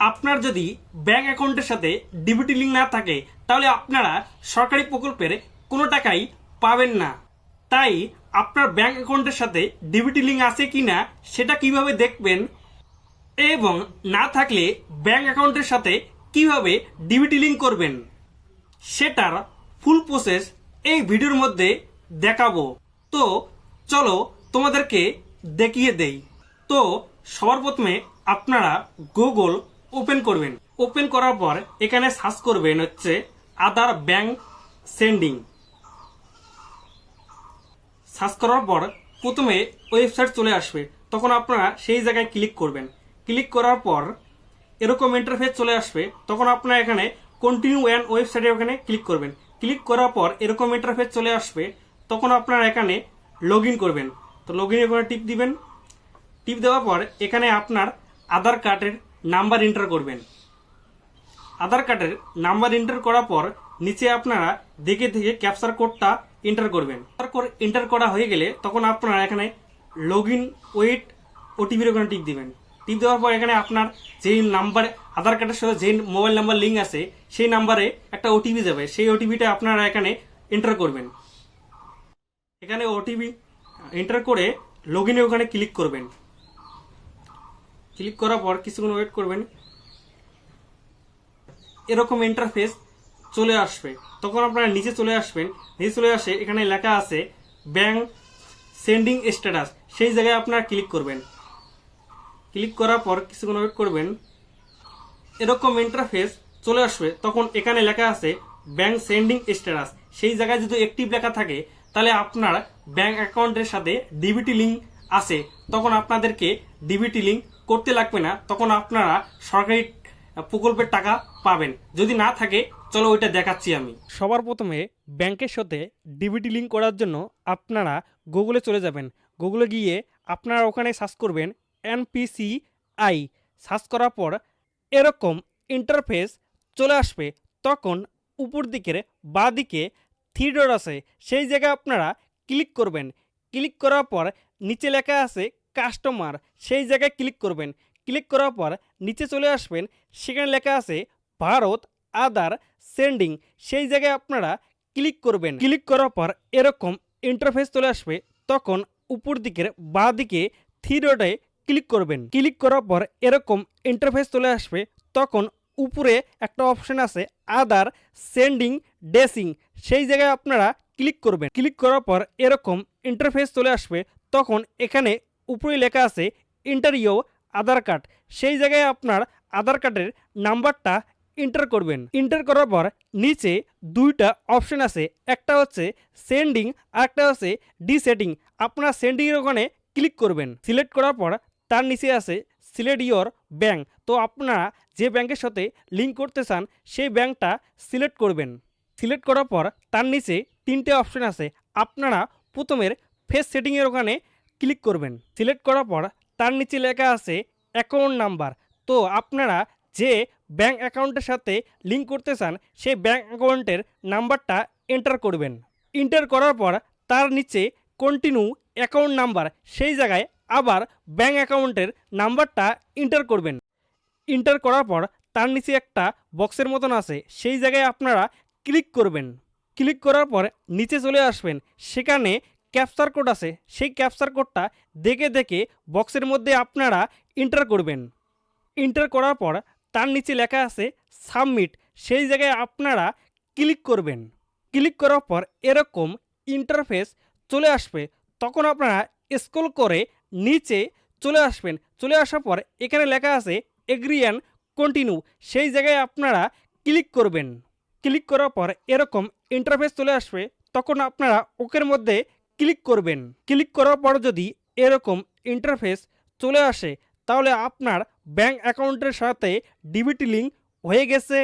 আপনার যদি ব্যাংক অ্যাকাউন্টের সাথে ডিবিটি লিঙ্ক না থাকে তাহলে আপনারা সরকারি প্রকল্পের কোনো টাকাই পাবেন না। তাই আপনার ব্যাংক অ্যাকাউন্টের সাথে ডিবিটি লিঙ্ক আছে কি না সেটা কিভাবে দেখবেন এবং না থাকলে ব্যাংক অ্যাকাউন্টের সাথে কিভাবে ডিবিটি লিঙ্ক করবেন সেটার ফুল প্রসেস এই ভিডিওর মধ্যে দেখাবো। তো চলো তোমাদেরকে দেখিয়ে দেই। তো সবার প্রথমে আপনারা গুগল ওপেন করবেন। ওপেন করার পর এখানে সার্চ করবেন হচ্ছে আধার ব্যাংক সেন্ডিং। সার্চ করার পর প্রথমে ওয়েবসাইট চলে আসবে, তখন আপনারা সেই জায়গায় ক্লিক করবেন। ক্লিক করার পর এরকম ইন্টারফেস চলে আসবে, তখন আপনারা এখানে কন্টিনিউ অ্যান্ড ওয়েবসাইটে ওখানে ক্লিক করবেন। ক্লিক করার পর এরকম ইন্টারফেস চলে আসবে, তখন আপনারা এখানে লগ ইন করবেন। তো লগ ইন ওখানে টিপ দিবেন। টিপ দেওয়ার পর এখানে আপনার আধার কার্ডের নাম্বার এন্টার করবেন। আধার কার্ডের নাম্বার এন্টার করার পর নিচে আপনারা দেখে দেখে ক্যাপচার কোডটা এন্টার করবেন। তারপর এন্টার করা হয়ে গেলে তখন আপনারা এখানে লগ ইন ওয়েট ওটিপির ওখানে টিপ দিবেন। টিপ দেওয়ার পর এখানে আপনার যেই নাম্বার আধার কার্ডের সাথে যে মোবাইল নাম্বার লিঙ্ক আছে সেই নাম্বারে একটা ওটিপি যাবে, সেই ওটিপিটা আপনারা এখানে এন্টার করবেন। এখানে ওটিপি এন্টার করে লগ ইনে ওখানে ক্লিক করবেন। ক্লিক করার পর কিছুক্ষণ ওয়েট করবেন। এরকম ইন্টারফেস চলে আসবে, তখন আপনারা নিচে চলে আসবেন। নিচে চলে আসে এখানে লেখা আছে ব্যাংক সেন্ডিং স্ট্যাটাস, সেই জায়গায় আপনারা ক্লিক করবেন। ক্লিক করার পর কিছুক্ষণ ওয়েট করবেন। এরকম ইন্টারফেস চলে আসবে, তখন এখানে লেখা আছে ব্যাংক সেন্ডিং স্ট্যাটাস, সেই জায়গায় যদি অ্যাক্টিভ লেখা থাকে তাহলে আপনার ব্যাংক অ্যাকাউন্টের সাথে ডিবিটি লিঙ্ক আছে, তখন আপনাদেরকে ডিবিটি লিঙ্ক করতে লাগবে না, তখন আপনারা সরকারি প্রকল্পের টাকা পাবেন। যদি না থাকে চলো ওইটা দেখাচ্ছি আমি। সবার প্রথমে ব্যাংকের সাথে ডিবিটি লিঙ্ক করার জন্য আপনারা গুগলে চলে যাবেন। গুগলে গিয়ে আপনারা ওখানে সার্চ করবেন NPCI। সার্চ করার পর এরকম ইন্টারফেস চলে আসবে, তখন উপর দিকের বাঁ দিকে থ্রি ডট আছে, সেই জায়গায় আপনারা ক্লিক করবেন। ক্লিক করার পর নিচে লেখা আছে কাস্টমার, সেই জায়গায় ক্লিক করবেন। ক্লিক করার পর নিচে চলে আসবেন, সেখানে লেখা আছে ভারত আধার সেন্ডিং, সেই জায়গায় আপনারা ক্লিক করবেন। ক্লিক করার পর এরকম ইন্টারফেস চলে আসবে, তখন উপর দিকের বাঁ দিকে থ্রি ডটে ক্লিক করবেন। ক্লিক করার পর এরকম ইন্টারফেস চলে আসবে, তখন উপরে একটা অপশন আছে আধার সেন্ডিং ডেসিং, সেই জায়গায় আপনারা ক্লিক করবেন। ক্লিক করার পর এরকম ইন্টারফেস চলে আসবে, তখন এখানে উপরে লেখা আছে এন্টার ইওর আধার কার্ড, সেই জায়গায় আপনার আধার কার্ডের নাম্বারটা এন্টার করবেন। এন্টার করার পর নিচে দুইটা অপশন আছে, একটা হচ্ছে সেন্ডিং আর একটা হচ্ছে ডিসেটিং। আপনারা সেন্ডিংয়ের ওখানে ক্লিক করবেন। সিলেক্ট করার পর তার নিচে আছে সিলেক্ট ইওর ব্যাংক, তো আপনারা যে ব্যাংকের সাথে লিঙ্ক করতে চান সেই ব্যাংকটা সিলেক্ট করবেন। সিলেক্ট করার পর তার নিচে তিনটে অপশন আছে, আপনারা প্রথমের ফেস সেটিংয়ের ওখানে ক্লিক করবেন। সিলেক্ট করার পর তার নিচে লেখা আছে অ্যাকাউন্ট নাম্বার, তো আপনারা যে ব্যাংক অ্যাকাউন্টের সাথে লিঙ্ক করতে চান সেই ব্যাংক অ্যাকাউন্টের নাম্বারটা এন্টার করবেন। এন্টার করার পর তার নিচে কন্টিনিউ অ্যাকাউন্ট নাম্বার, সেই জায়গায় আবার ব্যাংক অ্যাকাউন্টের নাম্বারটা এন্টার করবেন। এন্টার করার পর তার নিচে একটা বক্সের মতন আছে, সেই জায়গায় আপনারা ক্লিক করবেন। ক্লিক করার পর নিচে চলে আসবেন, সেখানে ক্যাপচার কোড আছে, সেই ক্যাপচার কোডটা দেখে দেখে বক্সের মধ্যে আপনারা এন্টার করবেন। এন্টার করার পর তার নিচে লেখা আছে সাবমিট, সেই জায়গায় আপনারা ক্লিক করবেন। ক্লিক করার পর এরকম ইন্টারফেস চলে আসবে, তখন আপনারা স্ক্রল করে নিচে চলে আসবেন। চলে আসার পর এখানে লেখা আছে এগ্রি অ্যান্ড কন্টিনিউ, সেই জায়গায় আপনারা ক্লিক করবেন। ক্লিক করার পর এরকম ইন্টারফেস চলে আসবে, তখন আপনারা ওকের মধ্যে ক্লিক করবেন। ক্লিক করার পর যদি এরকম ইন্টারফেস চলে আসে তাহলে আপনার ব্যাংক অ্যাকাউন্টের সাথে ডিবিটি লিঙ্ক হয়ে গেছে।